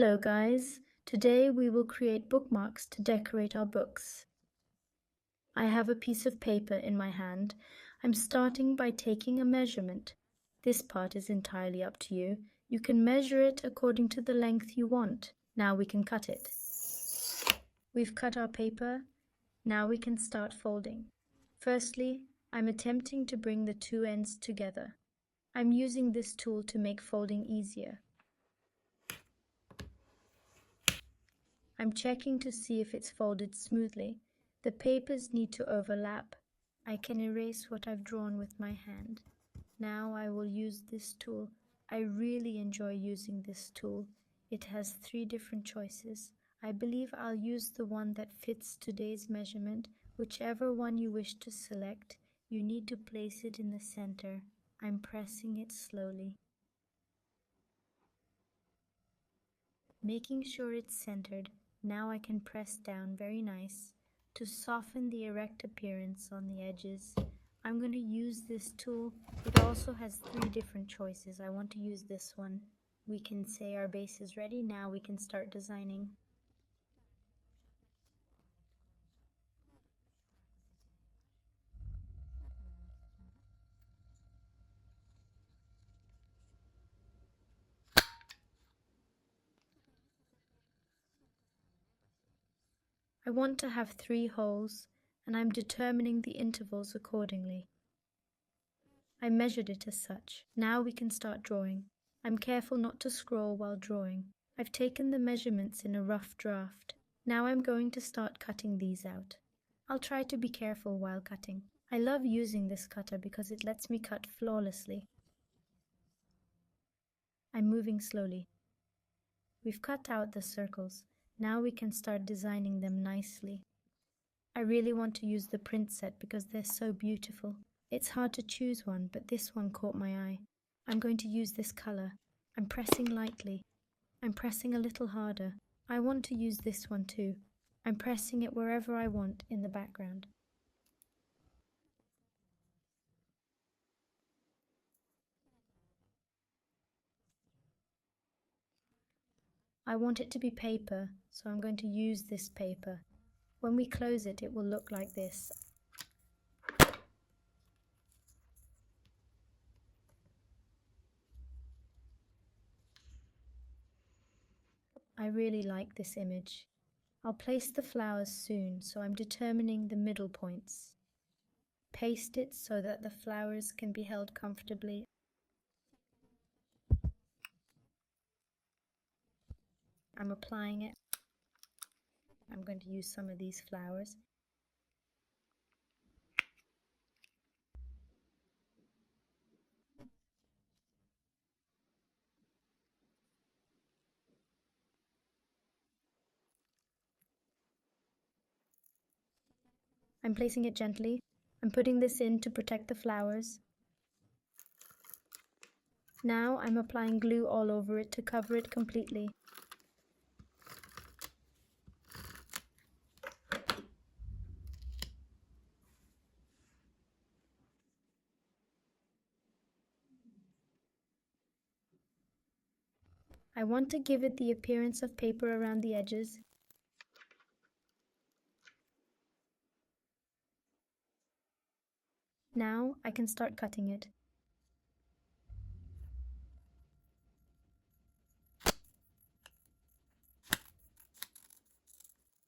Hello guys, today we will create bookmarks to decorate our books. I have a piece of paper in my hand. I'm starting by taking a measurement. This part is entirely up to you. You can measure it according to the length you want. Now we can cut it. We've cut our paper. Now we can start folding. Firstly, I'm attempting to bring the two ends together. I'm using this tool to make folding easier. I'm checking to see if it's folded smoothly. The papers need to overlap. I can erase what I've drawn with my hand. Now I will use this tool. I really enjoy using this tool. It has 3 different choices. I believe I'll use the one that fits today's measurement. Whichever one you wish to select, you need to place it in the center. I'm pressing it slowly. Making sure it's centered, now I can press down very nice to soften the erect appearance on the edges. I'm going to use this tool. It also has 3 different choices. I want to use this one. We can say our base is ready. Now we can start designing. I want to have 3 holes, and I'm determining the intervals accordingly. I measured it as such. Now we can start drawing. I'm careful not to scroll while drawing. I've taken the measurements in a rough draft. Now I'm going to start cutting these out. I'll try to be careful while cutting. I love using this cutter because it lets me cut flawlessly. I'm moving slowly. We've cut out the circles. Now we can start designing them nicely. I really want to use the print set because they're so beautiful. It's hard to choose one, but this one caught my eye. I'm going to use this color. I'm pressing lightly. I'm pressing a little harder. I want to use this one too. I'm pressing it wherever I want in the background. I want it to be paper, so I'm going to use this paper. When we close it, it will look like this. I really like this image. I'll place the flowers soon, so I'm determining the middle points. Paste it so that the flowers can be held comfortably. I'm applying it. I'm going to use some of these flowers. I'm placing it gently. I'm putting this in to protect the flowers. Now I'm applying glue all over it to cover it completely. I want to give it the appearance of paper around the edges. Now I can start cutting it.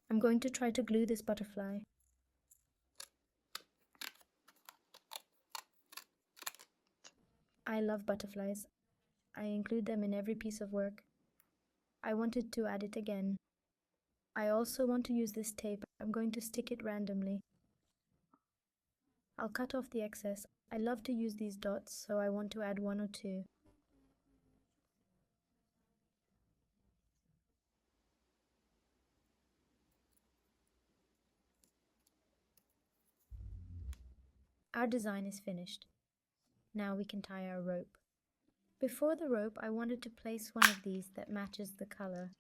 I'm going to try to glue this butterfly. I love butterflies. I include them in every piece of work. I wanted to add it again. I also want to use this tape. I'm going to stick it randomly. I'll cut off the excess. I love to use these dots, so I want to add 1 or 2. Our design is finished. Now we can tie our rope. Before the rope, I wanted to place one of these that matches the color.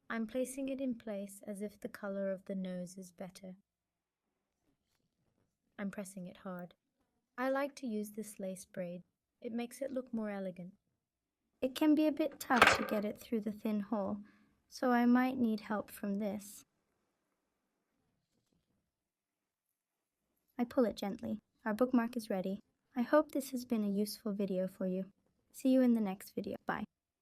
I'm placing it in place as if the color of the nose is better. I'm pressing it hard. I like to use this lace braid. It makes it look more elegant. It can be a bit tough to get it through the thin hole, so I might need help from this. I pull it gently. Our bookmark is ready. I hope this has been a useful video for you. See you in the next video. Bye.